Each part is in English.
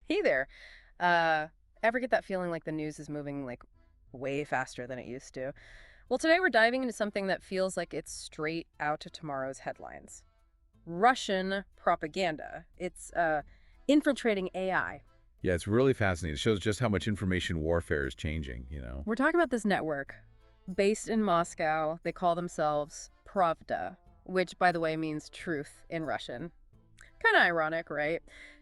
Hey there. Uh, Ever get that feeling like the news is moving like way faster than it used to? Well, today we're diving into something that feels like it's straight out of tomorrow's headlines. Russian propaganda. It's infiltrating AI. Yeah, it's really fascinating. It shows just how much information warfare is changing. We're talking about this network based in Moscow. They call themselves Pravda, which by the way means truth in Russian. Kind of ironic, right?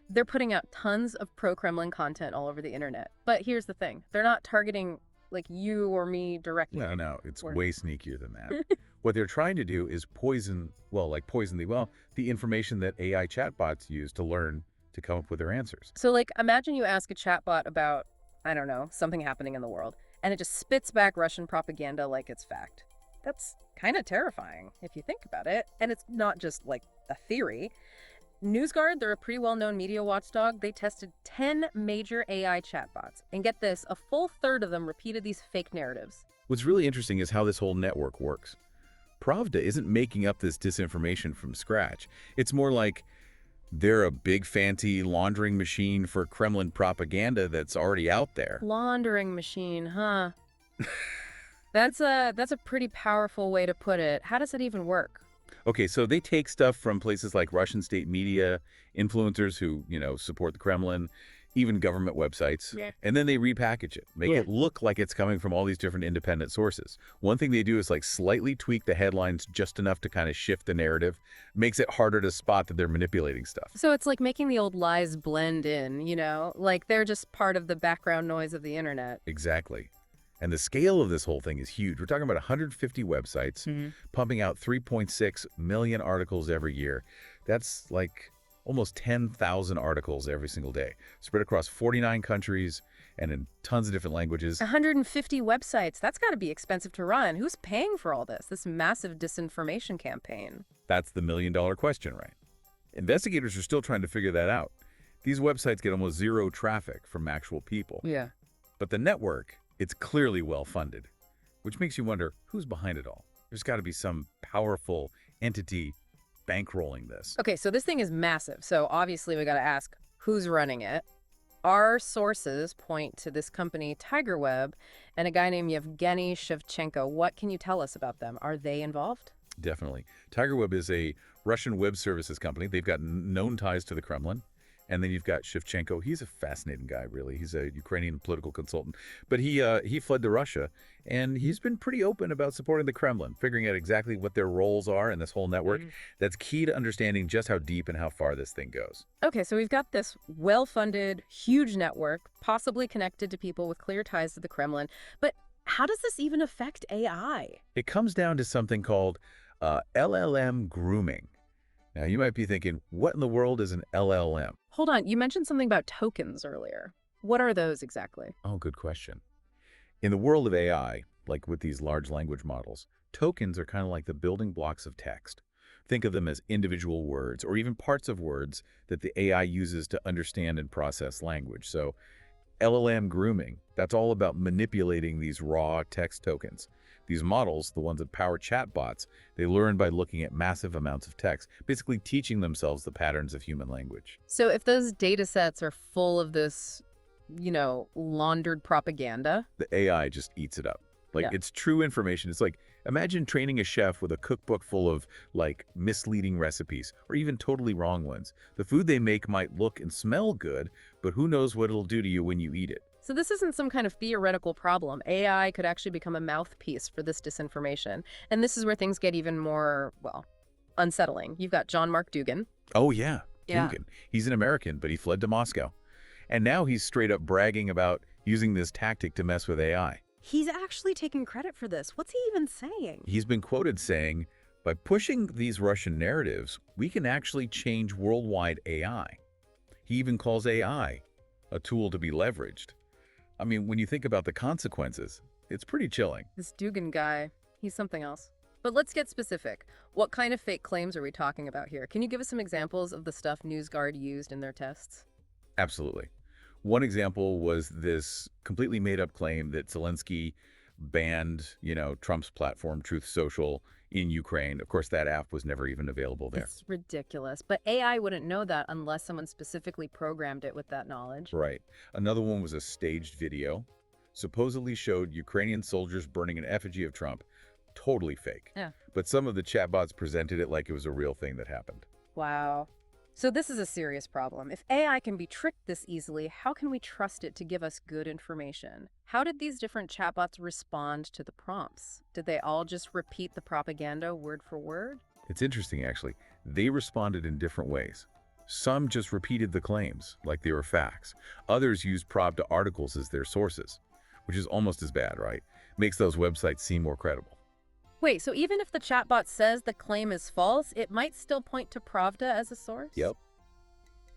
They're putting out tons of pro-Kremlin content all over the internet. But here's the thing. They're not targeting like you or me No, directly. no, it's Or way sneakier than that. What they're trying to do is poison the information that AI chatbots use to learn to come up with their answers. so like imagine you ask a chatbot about, I don't know, something happening in the world, and it just spits back Russian propaganda like it's fact. That's kind of terrifying if you think about it. And it's not just like a theory. NewsGuard, they're a pretty well-known media watchdog. They tested 10 major AI chatbots. And get this, a full third of them repeated these fake narratives. What's really interesting is how this whole network works. Pravda isn't making up this disinformation from scratch. It's more like they're a big fancy laundering machine for Kremlin propaganda that's already out there. Laundering machine, huh? That's a pretty powerful way to put it. How does it even work? Okay, so they take stuff from places like Russian state media, influencers who support the Kremlin, even government websites, Yeah. and then they repackage it, make Yeah. it look like it's coming from all these different independent sources. One thing they do is like slightly tweak the headlines just enough to kind of shift the narrative, makes it harder to spot that they're manipulating stuff. So it's like making the old lies blend in, like they're just part of the background noise of the internet. Exactly. And the scale of this whole thing is huge. We're talking about 150 websites pumping out 3.6 million articles every year. That's like almost 10,000 articles every single day, spread across 49 countries and in tons of different languages. 150 websites. That's got to be expensive to run. Who's paying for all this massive disinformation campaign? That's the million-dollar question, right? Investigators are still trying to figure that out. These websites get almost zero traffic from actual people. Yeah. But the network, it's clearly well-funded, which makes you wonder who's behind it all. There's got to be some powerful entity bankrolling this. Okay, so this thing is massive. So obviously we got to ask who's running it. Our sources point to this company, TigerWeb, and a guy named Yevgeny Shevchenko. What can you tell us about them? Are they involved? Definitely. TigerWeb is a Russian web services company. They've got known ties to the Kremlin. And then you've got Shevchenko. He's a fascinating guy, really. He's a Ukrainian political consultant. But he fled to Russia, and he's been pretty open about supporting the Kremlin, figuring out exactly what their roles are in this whole network. That's key to understanding just how deep and how far this thing goes. Okay, so we've got this well-funded, huge network, possibly connected to people with clear ties to the Kremlin. But how does this even affect AI? It comes down to something called LLM grooming. Now, you might be thinking, what in the world is an LLM? Hold on, you mentioned something about tokens earlier. What are those exactly? Oh, good question. In the world of AI, like with these large language models, tokens are kind of like the building blocks of text. Think of them as individual words or even parts of words that the AI uses to understand and process language. So LLM grooming, that's all about manipulating these raw text tokens. These models, the ones that power chatbots, they learn by looking at massive amounts of text, basically teaching themselves the patterns of human language. So if those data sets are full of this, laundered propaganda. The AI just eats it up. Like, Yeah. it's true information. It's like, imagine training a chef with a cookbook full of, like, misleading recipes or even totally wrong ones. The food they make might look and smell good, but who knows what it'll do to you when you eat it. So this isn't some kind of theoretical problem. AI could actually become a mouthpiece for this disinformation. And this is where things get even more, well, unsettling. You've got John Mark Dougan. Oh, yeah. Yeah. Dugan. He's an American, but he fled to Moscow. And now he's straight up bragging about using this tactic to mess with AI. He's actually taking credit for this. What's he even saying? He's been quoted saying, by pushing these Russian narratives, we can actually change worldwide AI. He even calls AI a tool to be leveraged. I mean, when you think about the consequences, it's pretty chilling. This Dougan guy, he's something else. But let's get specific. What kind of fake claims are we talking about here? Can you give us some examples of the stuff NewsGuard used in their tests? Absolutely. One example was this completely made-up claim that Zelensky banned, Trump's platform, Truth Social, in Ukraine. Of course, that app was never even available there. It's ridiculous. But AI wouldn't know that unless someone specifically programmed it with that knowledge. Right. Another one was a staged video. Supposedly showed Ukrainian soldiers burning an effigy of Trump. Totally fake. Yeah. But some of the chatbots presented it like it was a real thing that happened. Wow. So this is a serious problem. If AI can be tricked this easily, how can we trust it to give us good information? How did these different chatbots respond to the prompts? Did they all just repeat the propaganda word for word? It's interesting, actually. They responded in different ways. Some just repeated the claims, like they were facts. Others used Pravda articles as their sources, which is almost as bad, right? Makes those websites seem more credible. Wait, so even if the chatbot says the claim is false, it might still point to Pravda as a source? Yep.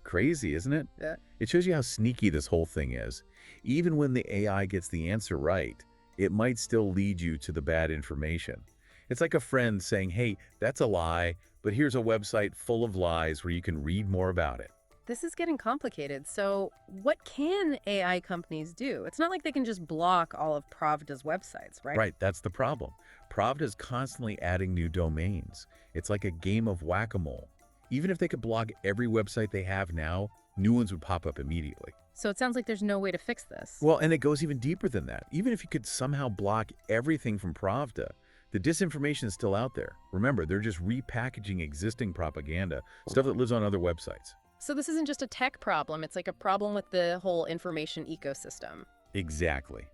Crazy, isn't it? Yeah. It shows you how sneaky this whole thing is. Even when the AI gets the answer right, it might still lead you to the bad information. It's like a friend saying, hey, that's a lie, but here's a website full of lies where you can read more about it. This is getting complicated. So what can AI companies do? It's not like they can just block all of Pravda's websites, right? Right, that's the problem. Pravda is constantly adding new domains. It's like a game of whack-a-mole. Even if they could block every website they have now, new ones would pop up immediately. So it sounds like there's no way to fix this. Well, and it goes even deeper than that. Even if you could somehow block everything from Pravda, the disinformation is still out there. Remember, they're just repackaging existing propaganda, stuff that lives on other websites. So this isn't just a tech problem, it's like a problem with the whole information ecosystem. Exactly.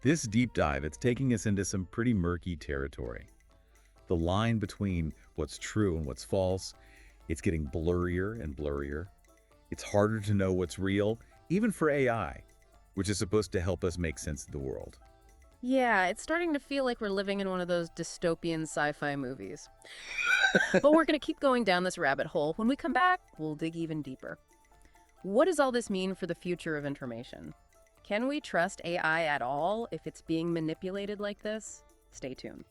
This deep dive, it's taking us into some pretty murky territory. The line between what's true and what's false, it's getting blurrier and blurrier. It's harder to know what's real, even for AI, which is supposed to help us make sense of the world. Yeah, it's starting to feel like we're living in one of those dystopian sci-fi movies. But we're going to keep going down this rabbit hole. When we come back, we'll dig even deeper. What does all this mean for the future of information? Can we trust AI at all if it's being manipulated like this? Stay tuned.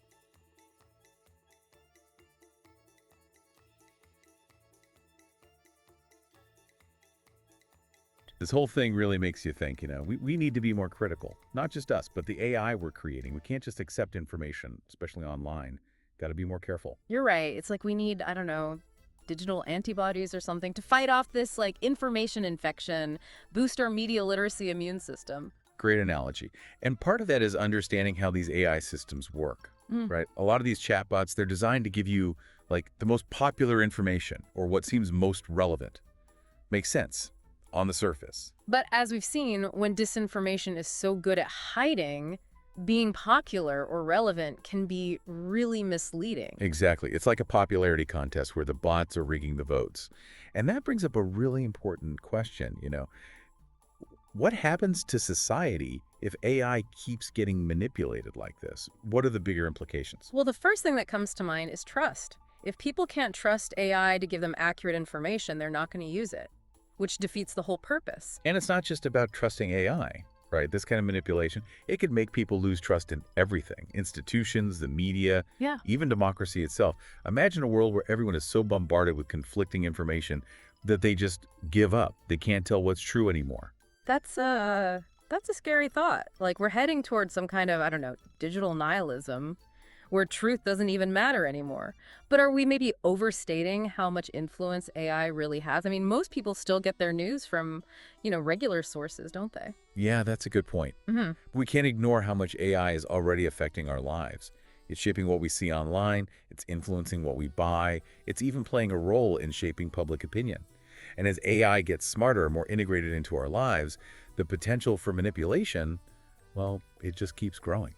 This whole thing really makes you think, we need to be more critical. Not just us, but the AI we're creating. We can't just accept information, especially online. Got to be more careful. You're right. It's like we need, I don't know, digital antibodies or something to fight off this like information infection, boost our media literacy immune system. Great analogy. And part of that is understanding how these AI systems work, right? A lot of these chatbots, they're designed to give you like the most popular information or what seems most relevant. Makes sense on the surface. But as we've seen, when disinformation is so good at hiding, being popular or relevant can be really misleading. Exactly. It's like a popularity contest where the bots are rigging the votes. And that brings up a really important question, What happens to society if AI keeps getting manipulated like this? What are the bigger implications? Well, the first thing that comes to mind is trust. If people can't trust AI to give them accurate information, they're not going to use it, which defeats the whole purpose. And it's not just about trusting AI, right? This kind of manipulation, it could make people lose trust in everything. Institutions, the media, Yeah. even democracy itself. Imagine a world where everyone is so bombarded with conflicting information that they just give up. They can't tell what's true anymore. That's a scary thought. Like we're heading towards some kind of, I don't know, digital nihilism where truth doesn't even matter anymore. But are we maybe overstating how much influence AI really has? I mean, most people still get their news from, regular sources, don't they? Yeah, that's a good point. We can't ignore how much AI is already affecting our lives. It's shaping what we see online, it's influencing what we buy, it's even playing a role in shaping public opinion. And as AI gets smarter and more integrated into our lives, the potential for manipulation, well, it just keeps growing.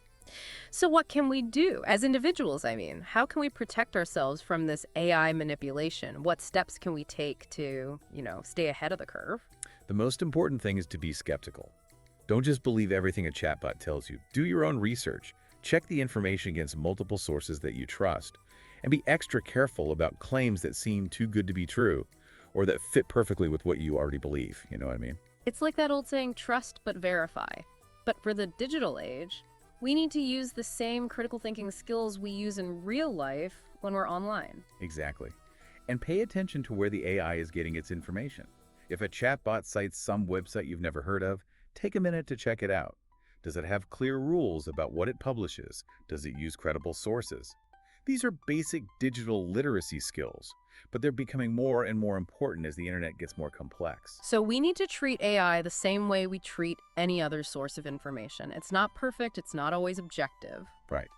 So what can we do as individuals? I mean, how can we protect ourselves from this AI manipulation? What steps can we take to, stay ahead of the curve? The most important thing is to be skeptical. Don't just believe everything a chatbot tells you. Do your own research. Check the information against multiple sources that you trust. And be extra careful about claims that seem too good to be true or that fit perfectly with what you already believe. You know what I mean? It's like that old saying, trust but verify. But for the digital age, we need to use the same critical thinking skills we use in real life when we're online. Exactly. And pay attention to where the AI is getting its information. If a chatbot cites some website you've never heard of, take a minute to check it out. Does it have clear rules about what it publishes? Does it use credible sources? These are basic digital literacy skills, but they're becoming more and more important as the internet gets more complex. So we need to treat AI the same way we treat any other source of information. It's not perfect, it's not always objective. Right.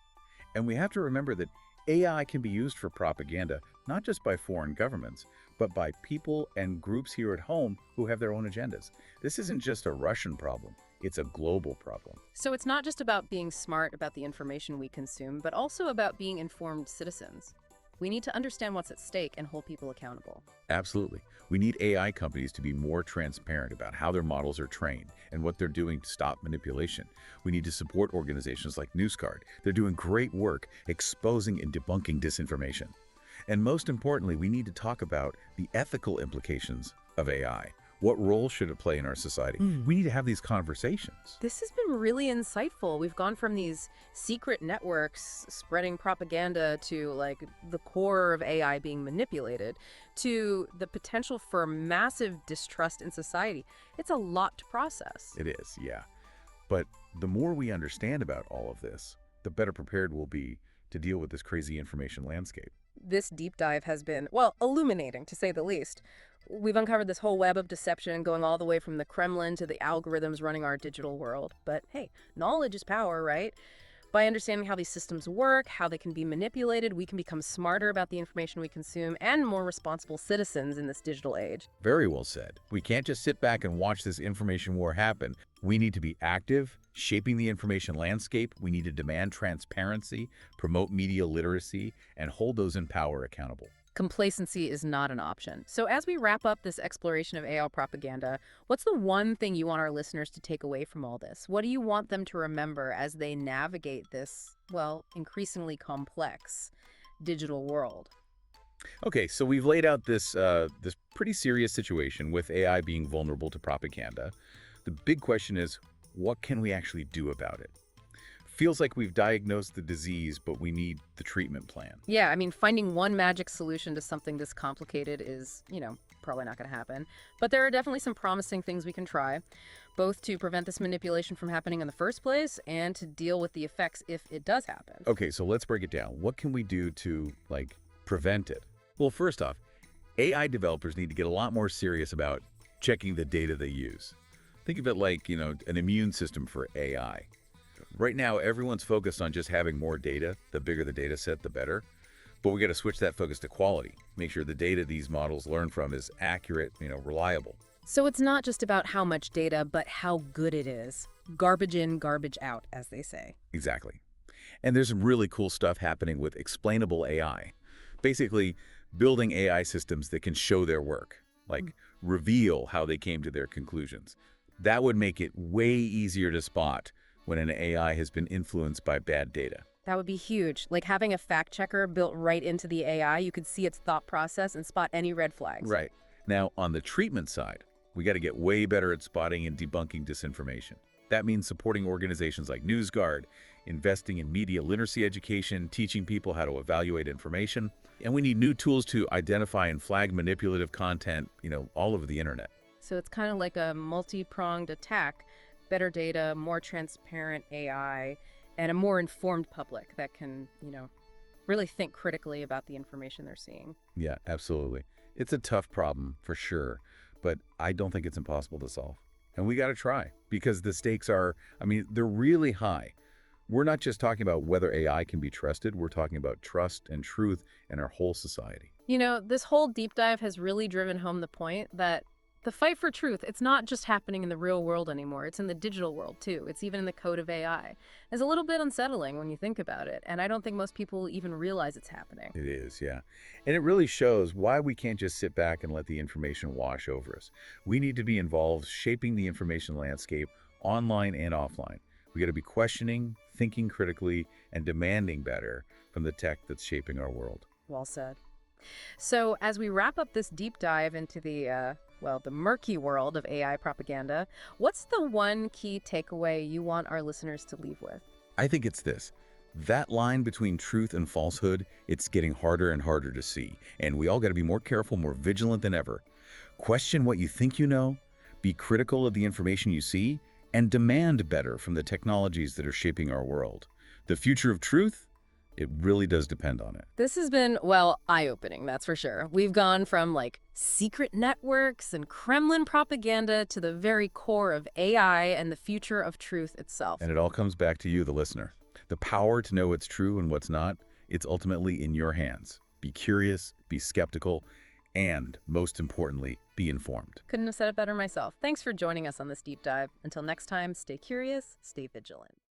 And we have to remember that AI can be used for propaganda, not just by foreign governments, but by people and groups here at home who have their own agendas. This isn't just a Russian problem, it's a global problem. So it's not just about being smart about the information we consume, but also about being informed citizens. We need to understand what's at stake and hold people accountable. Absolutely. We need AI companies to be more transparent about how their models are trained and what they're doing to stop manipulation. We need to support organizations like NewsGuard. They're doing great work exposing and debunking disinformation. And most importantly, we need to talk about the ethical implications of AI. What role should it play in our society? We need to have these conversations. This has been really insightful. We've gone from these secret networks spreading propaganda to like the core of AI being manipulated to the potential for massive distrust in society. It's a lot to process. It is, yeah. But the more we understand about all of this, the better prepared we'll be to deal with this crazy information landscape. This deep dive has been, well, illuminating to say the least. We've uncovered this whole web of deception going all the way from the Kremlin to the algorithms running our digital world. But hey, knowledge is power, right? By understanding how these systems work, how they can be manipulated, we can become smarter about the information we consume and more responsible citizens in this digital age. Very well said. We can't just sit back and watch this information war happen. We need to be active, shaping the information landscape. We need to demand transparency, promote media literacy, and hold those in power accountable. Complacency is not an option. So as we wrap up this exploration of AI propaganda, what's the one thing you want our listeners to take away from all this? What do you want them to remember as they navigate this, well, increasingly complex digital world? Okay, so we've laid out this pretty serious situation with AI being vulnerable to propaganda. The big question is, what can we actually do about it? Feels like we've diagnosed the disease, but we need the treatment plan. Yeah, I mean, finding one magic solution to something this complicated is, probably not going to happen. But there are definitely some promising things we can try, both to prevent this manipulation from happening in the first place and to deal with the effects if it does happen. Okay, so let's break it down. What can we do to, prevent it? Well, first off, AI developers need to get a lot more serious about checking the data they use. Think of it like, an immune system for AI. Right now, everyone's focused on just having more data. The bigger the data set, the better. But we got to switch that focus to quality. Make sure the data these models learn from is accurate, reliable. So it's not just about how much data, but how good it is. Garbage in, garbage out, as they say. Exactly. And there's some really cool stuff happening with explainable AI. Basically, building AI systems that can show their work, reveal how they came to their conclusions. That would make it way easier to spot when an AI has been influenced by bad data. That would be huge. Like having a fact checker built right into the AI, you could see its thought process and spot any red flags. Right. Now, on the treatment side, we got to get way better at spotting and debunking disinformation. That means supporting organizations like NewsGuard, investing in media literacy education, teaching people how to evaluate information. And we need new tools to identify and flag manipulative content, all over the internet. So it's kind of like a multi-pronged attack. Better data, more transparent AI, and a more informed public that can, really think critically about the information they're seeing. Yeah, absolutely. It's a tough problem for sure, but I don't think it's impossible to solve. And we got to try because the stakes are, they're really high. We're not just talking about whether AI can be trusted. We're talking about trust and truth in our whole society. This whole deep dive has really driven home the point that the fight for truth, it's not just happening in the real world anymore. It's in the digital world, too. It's even in the code of AI. It's a little bit unsettling when you think about it, and I don't think most people even realize it's happening. It is, yeah. And it really shows why we can't just sit back and let the information wash over us. We need to be involved shaping the information landscape online and offline. We got to be questioning, thinking critically, and demanding better from the tech that's shaping our world. Well said. So as we wrap up this deep dive into the murky world of AI propaganda, what's the one key takeaway you want our listeners to leave with? I think it's this. That line between truth and falsehood, it's getting harder and harder to see. And we all got to be more careful, more vigilant than ever. Question what you think you know, be critical of the information you see, and demand better from the technologies that are shaping our world. The future of truth? It really does depend on it. This has been, well, eye-opening, that's for sure. We've gone from, like, secret networks and Kremlin propaganda to the very core of AI and the future of truth itself. And it all comes back to you, the listener. The power to know what's true and what's not, it's ultimately in your hands. Be curious, be skeptical, and, most importantly, be informed. Couldn't have said it better myself. Thanks for joining us on this deep dive. Until next time, stay curious, stay vigilant.